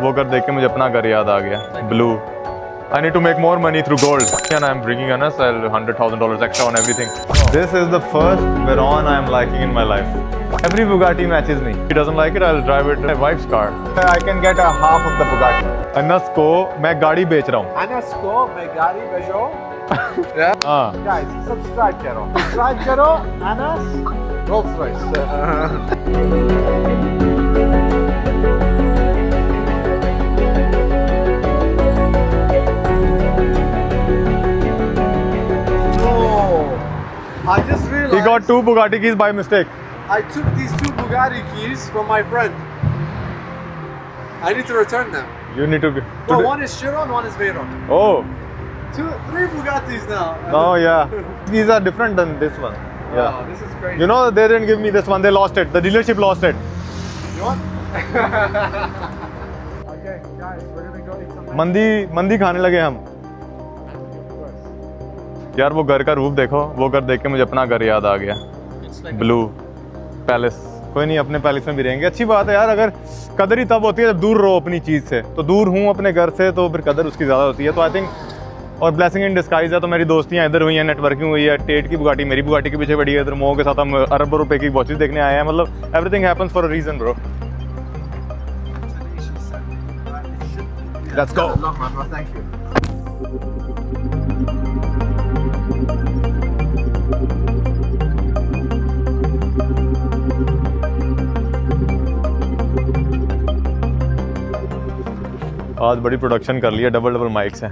वो घर देख के मुझे अपना घर याद आ गया. Blue. I need to make more money through gold. And I'm bringing Anas $100,000 extra on everything. This is the first Veyron I am liking in my life. Every Bugatti matches me. If he doesn't like it, I'll drive it. My wife's car. I can get a half of the Bugatti. Anas को मैं गाड़ी बेच रहा हूँ. Anas को मैं गाड़ी बेचो. Yeah. Guys, subscribe करो. Subscribe करो. Anas Rolls Royce. I just realized He got 2 Bugatti keys by mistake. I took these 2 Bugatti keys from my friend. I need to return them. You need to. No, one is Chiron, one is Veyron. Oh. 3 Bugattis now. Oh yeah. These are different than this one. Yeah. Wow, this is crazy. You know they didn't give me this one. They lost it. The dealership lost it. You want? Okay, guys, we're gonna go eat some. मंदी खाने लगे हम. यार वो घर का रूप देखो, वो घर देख के मुझे अपना घर याद आ गया. Blue palace. कोई नहीं, अपने पैलेस में भी रहेंगे. अच्छी बात है यार. अगर कदर ही तब होती है जब दूर रहो अपनी चीज़ से. तो दूर हूँ अपने घर से, तो फिर कदर उसकी ज़्यादा होती है. तो आई थिंक और ब्लेसिंग इन डिस्गाइज है. तो मेरी दोस्तियाँ इधर हुई हैं, नेटवर्किंग हुई है. टेट की बुगाटी मेरी बुगाटी के पीछे पड़ी है. इधर मोह के साथ हम अरबों रुपए की वॉचेस देखने आए हैं. मतलब everything happens for a reason bro. Let's go. Thank you. आज बड़ी प्रोडक्शन कर लिया. डबल माइक्स हैं.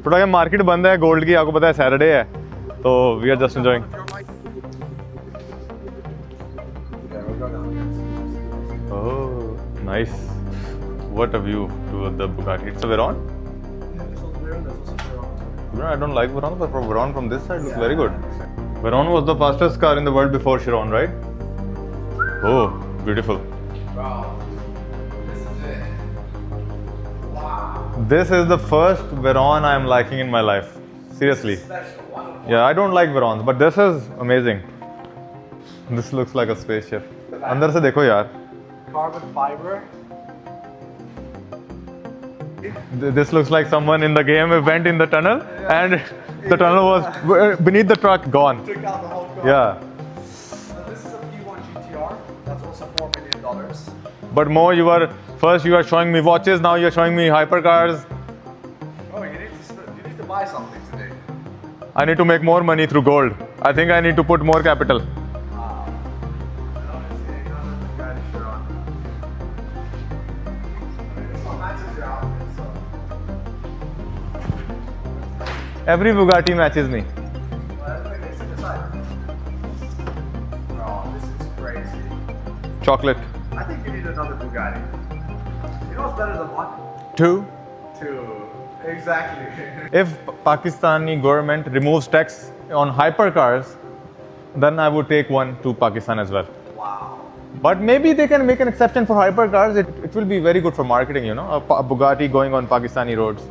थोड़ा मार्केट बंद है गोल्ड की. आपको पता है सैटरडे है, तो we are just enjoying. Oh nice. What a view to the Bugatti. It's a Veyron. I don't like Veyron, but for Veyron from this side looks very good. Veyron was the fastest car in the world before Chiron, right? Oh, beautiful. Wow. This is it. Wow. This is the first Veyron I am liking in my life. Seriously. Special. Wonderful. Yeah, I don't like Veyrons, but this is amazing. This looks like a spaceship. अंदर से देखो यार. Carbon fiber. This looks like someone in the game went in the tunnel and the tunnel was beneath the truck gone. Took out the whole car. Yeah. So this is a P1 GTR. That's also $4 million. But Mo, you are showing me watches. Now you are showing me hypercars. Oh, you need to buy something today. I need to make more money through gold. I think I need to put more capital. Every Bugatti matches me. Oh, this is crazy. Chocolate. I think you need another Bugatti. You know what's better than one? 2. 2. Exactly. If Pakistani government removes tax on hypercars, then I would take one to Pakistan as well. Wow. But maybe they can make an exception for hypercars. It will be very good for marketing, you know, a Bugatti going on Pakistani roads.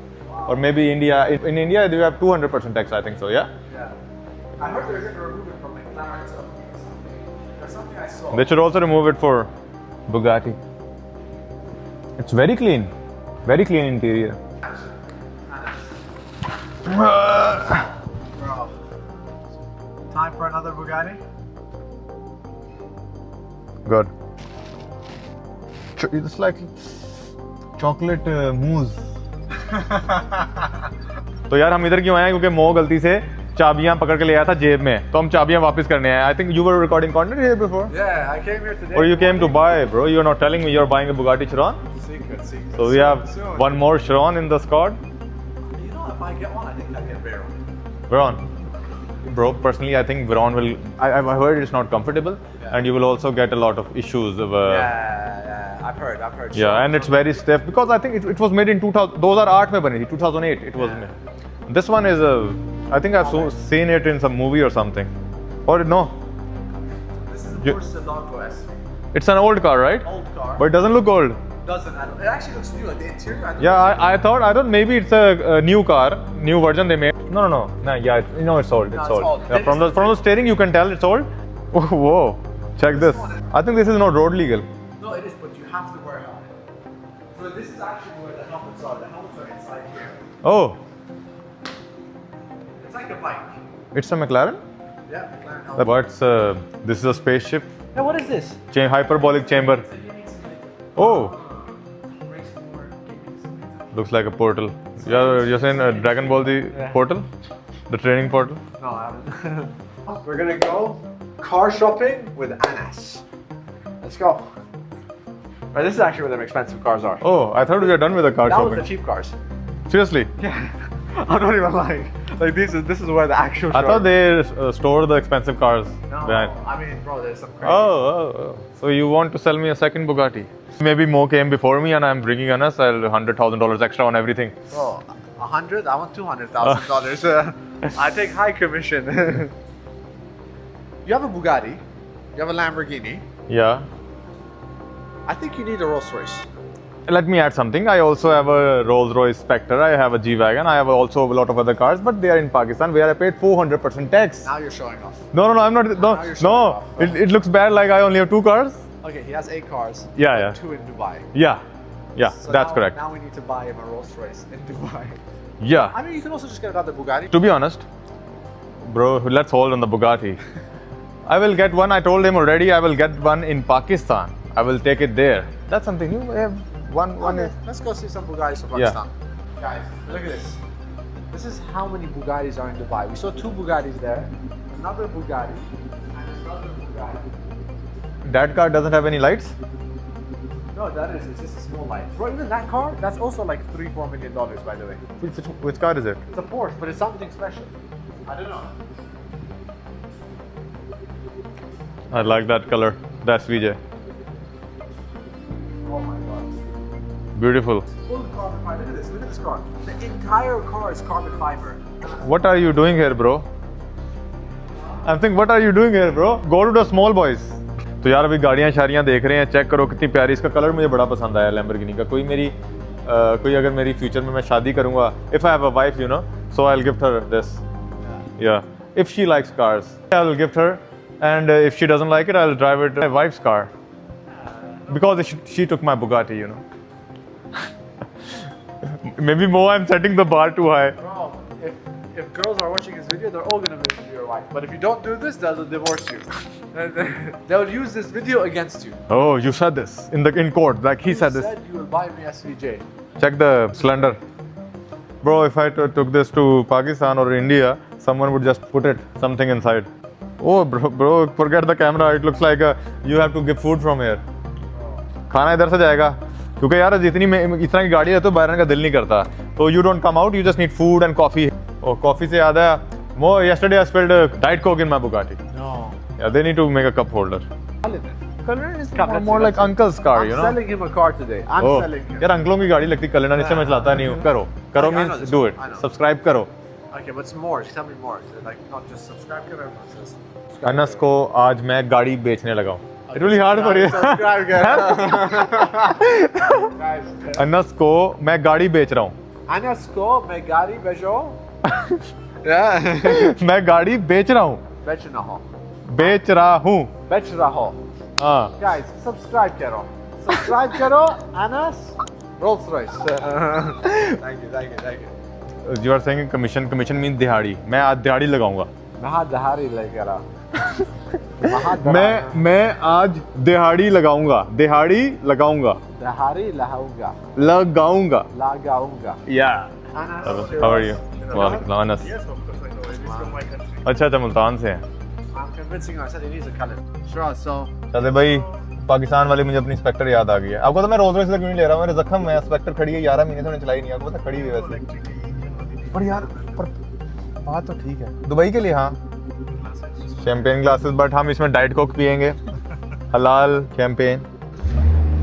Or maybe India. In India, they have 200% tax, I think so, yeah? Yeah. I heard they're going to remove it from McLaren or something. There's something I saw. They should also remove it for Bugatti. It's very clean. Very clean interior. Bro. Time for another Bugatti? Good. It's like chocolate mousse. तो यार हम इधर क्यों आए हैं? क्योंकि मोह गलती से चाबियां पकड़ के ले आया था जेब में, तो हम चाबियां वापस करने आए. I think you were recording content here before. Yeah, I came here today. Or you came to buy, bro. You're not telling me you're buying a Bugatti Chiron. Secret. So we have Soon. one more Chiron in the squad. You know, if I get one, I think I'll get Veyron. Veyron. Bro, personally, I think Veyron will. I've heard it's not comfortable, and you will also get a lot of issues. Yeah, I've heard. Yeah, and it's very stiff because I think it was made in 2000. 2008 में बनी थी. 2008 it was made. This one is I think I've seen it in some movie or something. Or no. This is a Porsche Sedan S. It's an old car, right? Old car. But it doesn't look old. Doesn't. It actually looks new. Like the interior. I don't Yeah, I thought maybe it's a new car, new version they made. No. Yeah, it's old. No, It's it's old. old. Yeah, from the steering you can tell it's old. Whoa, check this. I think this is not road legal. No, it is, but you have to wear a helmet. So this is actually where the helmets are. The helmets are inside here. Oh, It's like a bike. it's a McLaren. Yeah, McLaren helmet. What's this is a spaceship, Hey, what is this? hyperbolic chamber. Oh, looks like a portal. You're saying Dragon Ball the Yeah. portal, the training portal. No, I haven't. We're gonna go car shopping with Anas. Let's go. Right, this is actually where the expensive cars are. Oh, I thought we were done with the car That was shopping. the cheap cars. Seriously, Yeah, I'm not even lying. Like this is where the actual. I thought they store the expensive cars No, behind. I mean, bro, there's some crazy. Oh, so you want to sell me a second Bugatti? Maybe Mo came before me and I'm bringing Anas. I'll $100,000 extra on everything. Bro, 100? I want $200,000. I take high commission. You have a Bugatti. You have a Lamborghini. Yeah. I think you need a Rolls Royce. Let me add something. I also have a Rolls-Royce Spectre. I have a G-Wagon. I have also a lot of other cars, but they are in Pakistan where I paid 400% tax. Now you're showing off. No, I'm not. Now you're showing No. off. It looks bad like I only have 2 cars. Okay, he has 8 cars. Yeah, yeah. 2 in Dubai. Yeah. So That's now, correct. Now we need to buy him a Rolls Royce in Dubai. Yeah. I mean, you can also just get another Bugatti. To be honest, bro, let's hold on the Bugatti. I will get one. I told him already. I will get one in Pakistan. I will take it there. That's something new. I have one Okay, is. let's go see some Bugattis from Yeah. Pakistan. Guys, look at this. This is how many Bugattis are in Dubai. We saw 2 Bugattis there, another Bugatti, and another Bugatti. That car doesn't have any lights. No, that is. It's just a small light. Bro, even that car, that's also like $3-4 million, by the way. Which car is it? It's a Porsche, but it's something special. I don't know. I like that color. That's VJ. Oh my god. Beautiful. Full carbon fiber. Look at this. Look at this car. The entire car is carbon fiber. What are you doing here, bro? I'm thinking, what are you doing here, bro? Go to the small boys. तो यार अभी गाड़ियाँ शारियाँ देख रहे हैं, check करो कितनी प्यारी, इसका कलर मुझे बड़ा पसंद आया लैम्बोर्गिनी का। कोई अगर मेरी फ्यूचर में मैं शादी करूँगा, if I have a wife, you know, so I'll gift her this. Yeah. If she likes cars, I'll gift her, and if she doesn't like it, I'll drive it my wife's car. Because she took my Bugatti, you know. Maybe Mo, I'm setting the bar too high. Bro, if girls are watching this video, they're all gonna be your wife. But if you don't do this, they'll divorce you. They'll use this video against you. Oh, you said this in court, like he said You this. said you will buy me SVJ. Check the cylinder. Bro, if I took this to Pakistan or India, someone would just put something inside. Oh, bro, forget the camera. It looks like you have to give food from here. खाना इधर से जाएगा क्योंकि यार इस तरह की गाड़ी है तो बाहर का दिल नहीं करता तो you don't come out, you just need food and coffee. Oh, coffee से याद है Mo, yesterday I spilled Diet Coke in my Bugatti. No. Yeah, they need to make a cup holder. Color is more like uncle's car, I'm you know. selling him a car today. I'm Oh, selling him. यार अंकलों की गाड़ी लगती colour इससे मैं चलाता नहीं हूँ करो I know means this do one, it I know. subscribe करो Okay, what's more? Tell me more. Like, not just subscribe, everyone says. Anas को आज मैं गाड़ी बेचने लगा हूँ It's really hard for you. Subscribe, guys. Anas को मैं गाड़ी बेच रहा हूँ Anas ko मैं गाड़ी बेचो. Yeah. मैं गाड़ी बेच रहा हूँ बेच ना हो. बेच रहा हूँ बेच रहा हो. हाँ Guys, subscribe करो. Subscribe करो. Anas Rolls Royce. Thank you. You are saying commission means दिहाड़ी मैं आज दिहाड़ी लगाऊंगा दहाड़ी लेकर आ. मैं आज दिहाड़ी लगाऊंगा दहाड़ी लगाऊंगा. लगाऊंगा yeah Anas, how are you वालेकुम Anas Yes, of course I know. It is from my country. अच्छा मुल्तान से हैं I'm convincing her. I said he needs a color. Sure. So. चले भाई पाकिस्तान वाली मुझे अपनी स्पेक्टर याद आ गई है आपको तो मैं रोज रोज से क्यों नहीं ले रहा हूँ मेरे जख्म में स्पेक्टर खड़ी है 11 महीने से मैंने चलाई नहीं आपको पता खड़ी हुई है वैसे पर यार पर बात तो ठीक है दुबई के लिए हाँ शैंपेन ग्लासेस बट हम इसमें डाइट कोक पियेंगे हलाल champagne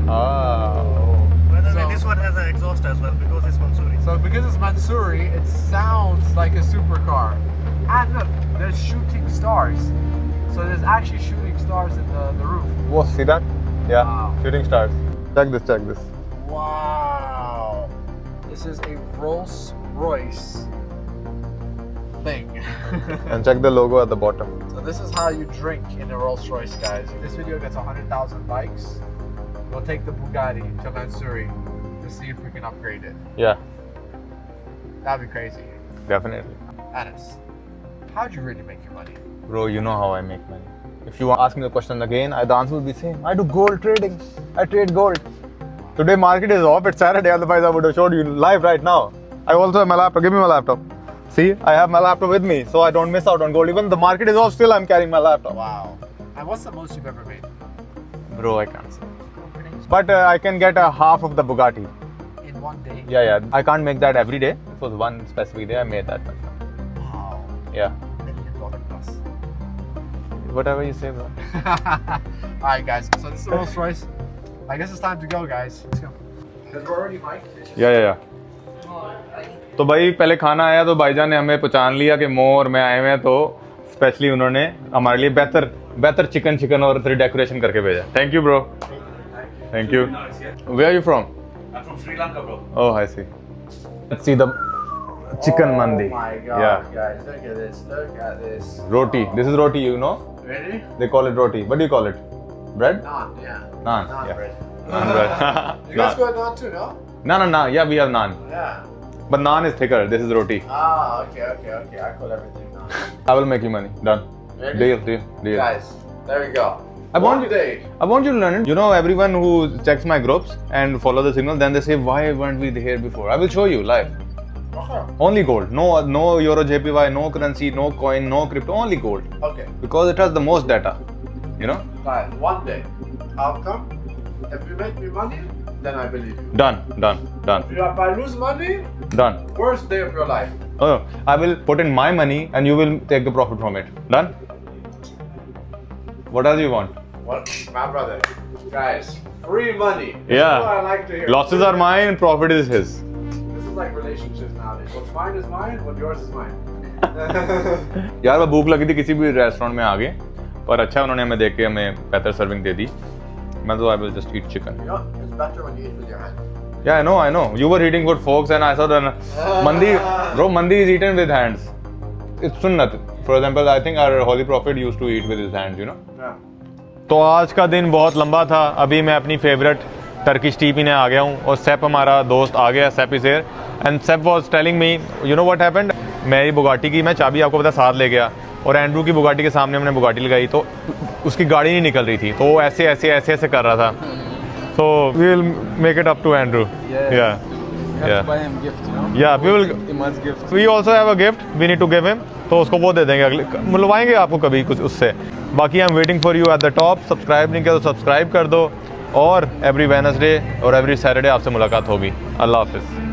By the way, this one has an exhaust as well because it's Mansoori. So because it's Mansoori, it sounds like a supercar. And look, there's shooting stars. So there's actually shooting stars in the roof. वो see that yeah Wow. shooting stars check this Wow. This is a Rolls Royce thing. and check the logo at the bottom So this is how you drink in a Rolls Royce, guys. If this video gets 100,000 likes, we'll take the Bugatti to Mansoori to see if we can upgrade it. Yeah, That'd be crazy. definitely. Anas, how'd you really make your money? Bro, you know how I make money. If you ask me the question again, the answer will be same. I do gold trading. I trade gold. Today market is off. It's Saturday. Otherwise, I would have showed you live right now. I also have my laptop. Give me my laptop. See, I have my laptop with me, so I don't miss out on gold. Even the market is off, still I'm carrying my laptop. Wow. And what's the most you've ever made? Bro, I can't say. But I can get a half of the Bugatti. In one day? Yeah. I can't make that every day. It was one specific day I made that much. Wow. Yeah. $1 million plus. Whatever you say, bro. Alright, guys. So this is the Rolls Royce. I guess it's time to go, guys. Let's go. Because we're already mic'd. या तो भाई पहले खाना आया तो भाईजान ने हमें पहचान लिया कि मो और मैं आए हुए हैं, तो स्पेशली उन्होंने हमारे लिए बेहतर चिकन और फिर डेकोरेशन करके भेजा. Thank you bro. Thank you. Where are you from? I'm from Sri Lanka, bro. Oh I see. Let's see the chicken mandi. Oh my god, या guys. Look at this. Look at this. Roti. This is roti, you know. Ready? They call it roti. What do you call it? Bread? Naan, yeah. Naan. Naan Yeah. bread. Naan bread. You guys got naan too, no? No. Yeah, we have naan. Yeah. But naan is thicker. This is roti. Ah, okay. I call everything naan. I will make you money. Done. Ready? Deal. Guys, there we go. I want One day. I want you to learn it. You know, everyone who checks my groups and follow the signal, then they say, why weren't we here before? I will show you live. Okay. Only gold. No Euro JPY, no currency, no coin, no crypto, only gold. Okay. Because it has the most data. You know? Guys, one day, I'll come. If you make me money, then I believe you. Done. If I lose money, Done. worst day of your life. Oh, I will put in my money and you will take the profit from it. Done? What else you want? What? My brother. Guys, free money. This Yeah. is what I like to hear. Losses are mine, profit is his. This is like relationships nowadays. What's mine is mine, what yours is mine. यार मैं भूख लगी थी किसी भी restaurant में आ गए, पर अच्छा उन्होंने हमें देख के हमें बेहतर सर्विंग दे दी. मैं तो I will just eat chicken. You know, it's better when you eat with your hand. Yeah, I know. You were eating with forks and I saw the mandi. Bro, mandi is eaten with hands. It's sunnat. For example, I think our Holy Prophet used to eat with his hands, you know. Yeah. तो आज का दिन बहुत लंबा था. अभी मैं अपनी फेवरेट टर्किश टी पीने आ गया हूँ और सेप हमारा दोस्त आ गया. सेप इज हियर एंड सेप was telling me, you know what happened. मेरी बुगाटी की मैं चाबी आपको पता साथ ले गया और एंड्रू की बुगाटी के सामने हमने बुगाटी लगाई तो उसकी गाड़ी नहीं निकल रही थी, तो वो ऐसे कर रहा था. So we will make it up to Andrew. Yeah. Buy him gift, you know. Yeah, we will. Iman's gift. We also have a gift. We need to give him. तो उसको वो दे देंगे अगले, मिलवाएंगे आपको कभी कुछ उससे. बाकी I am waiting for you at the top. Subscribe नहीं किया तो सब्सक्राइब कर दो और एवरी वेडनेसडे और एवरी सैटरडे आपसे मुलाकात होगी. अल्लाह हाफिज़.